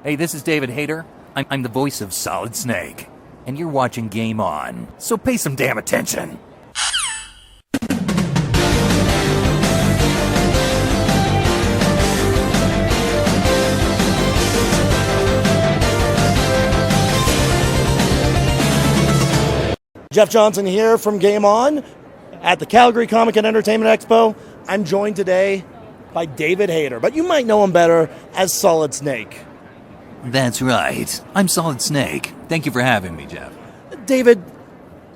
Hey, this is David Hayter. I'm the voice of Solid Snake, and you're watching Game On, so pay some damn attention. Jeff Johnson here from GameOn at the Calgary Comic and Entertainment Expo. I'm joined today by David Hayter, but you might know him better as Solid Snake. That's right. I'm Solid Snake. Thank you for having me, Jeff. David,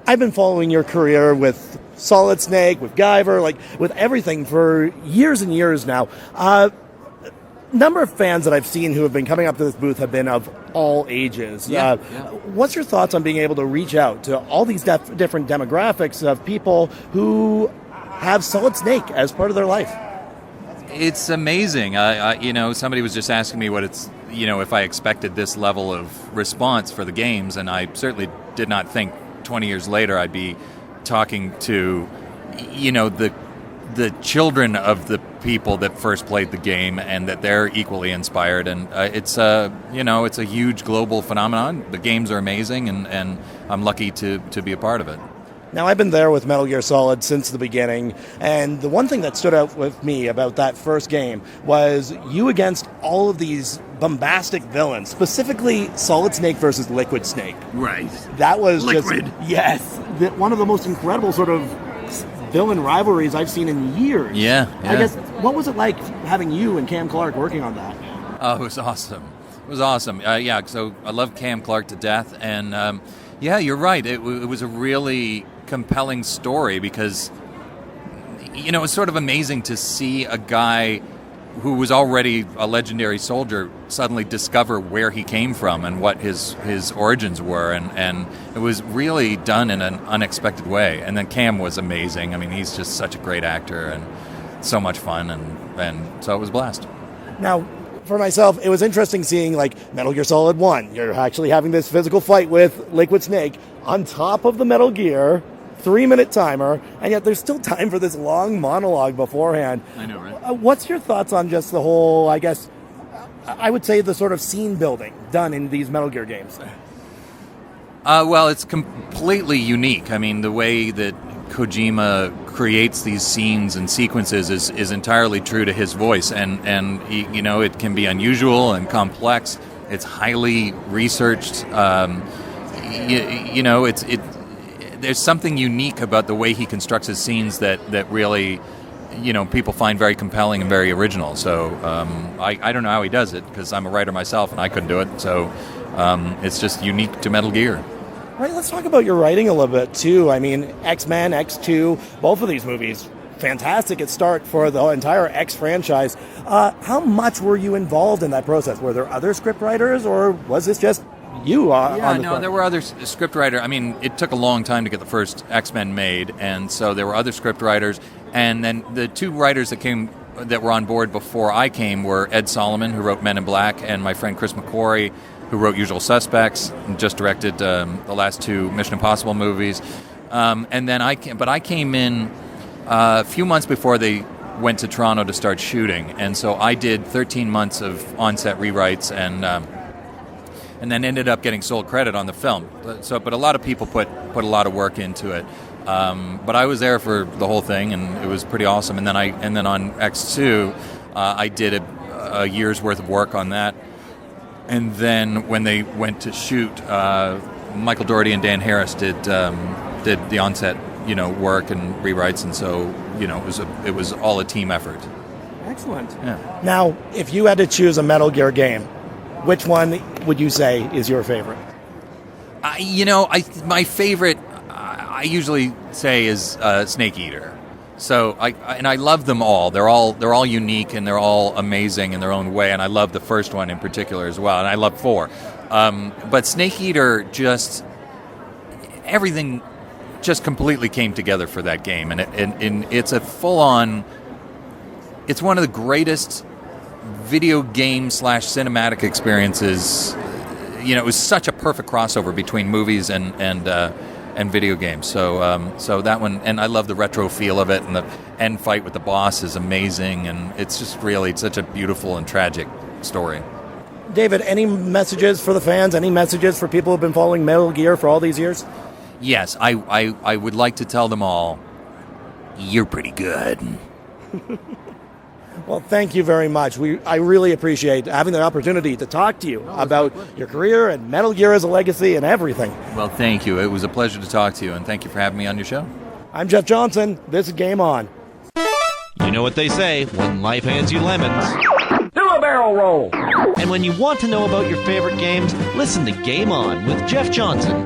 I've been following your career with Solid Snake, with Guyver, with everything for years and years now. Number of fans that I've seen who have been coming up to this booth have been of all ages. Yeah. What's your thoughts on being able to reach out to all these different demographics of people who have Solid Snake as part of their life? It's amazing. Somebody was just asking me what it's, if I expected this level of response for the games, and I certainly did not think 20 years later I'd be talking to, the children of the people that first played the game, and that they're equally inspired. And it's a huge global phenomenon. The games are amazing, and I'm lucky to be a part of it. Now, I've been there with Metal Gear Solid since the beginning, and the one thing that stood out with me about that first game was you against all of these bombastic villains, specifically Solid Snake versus Liquid Snake. Right. That was Liquid. One of the most incredible sort of villain rivalries I've seen in years. Yeah. I guess, what was it like having you and Cam Clark working on that? Oh, it was awesome. So I love Cam Clark to death, and you're right. It was a really compelling story because, it's sort of amazing to see a guy who was already a legendary soldier suddenly discover where he came from and what his origins were, and it was really done in an unexpected way. And then Cam was amazing. I mean, he's just such a great actor and so much fun, and so it was a blast. Now, for myself, it was interesting seeing Metal Gear Solid 1. You're actually having this physical fight with Liquid Snake on top of the Metal Gear 3-minute timer, and yet there's still time for this long monologue beforehand. I know, right? What's your thoughts on just the whole, I would say the sort of scene building done in these Metal Gear games? Well, it's completely unique. I mean, the way that Kojima creates these scenes and sequences is entirely true to his voice, and it can be unusual and complex. It's highly researched. There's something unique about the way he constructs his scenes that really, people find very compelling and very original. So I don't know how he does it, because I'm a writer myself and I couldn't do it. So it's just unique to Metal Gear. Right, let's talk about your writing a little bit, too. I mean, X-Men, X2, both of these movies, fantastic at start for the entire X franchise. How much were you involved in that process? Were there other scriptwriters, or was this just you? There were other scriptwriters. I mean, it took a long time to get the first X-Men made, and so there were other scriptwriters. And then the two writers that were on board before I came were Ed Solomon, who wrote Men in Black, and my friend Chris McQuarrie, who wrote Usual Suspects and just directed the last two Mission Impossible movies. And then I came in a few months before they went to Toronto to start shooting, and so I did 13 months of on-set rewrites, and then ended up getting sole credit on the film. But a lot of people put a lot of work into it. But I was there for the whole thing, and it was pretty awesome. And then on X2, I did a year's worth of work on that. And then when they went to shoot, Michael Dougherty and Dan Harris did the onset, work and rewrites, and so it was all a team effort. Excellent. Yeah. Now, if you had to choose a Metal Gear game, which one would you say is your favorite? My favorite, I usually say, is Snake Eater. So I love them all. They're all unique, and they're all amazing in their own way. And I love the first one in particular as well. And I love 4. But Snake Eater, everything just completely came together for that game, and it's a full-on. It's one of the greatest video game / cinematic experiences. It was such a perfect crossover between movies and video games. So that one, and I love the retro feel of it, and the end fight with the boss is amazing, and it's just really such a beautiful and tragic story. David, any messages for the fans? Any messages for people who've been following Metal Gear for all these years? Yes, I would like to tell them all, you're pretty good. Well, thank you very much. I really appreciate having the opportunity to talk to you about your career and Metal Gear as a legacy and everything. Well, thank you. It was a pleasure to talk to you, and thank you for having me on your show. I'm Jeff Johnson. This is Game On. You know what they say, when life hands you lemons. Do a barrel roll! And when you want to know about your favorite games, listen to Game On with Jeff Johnson.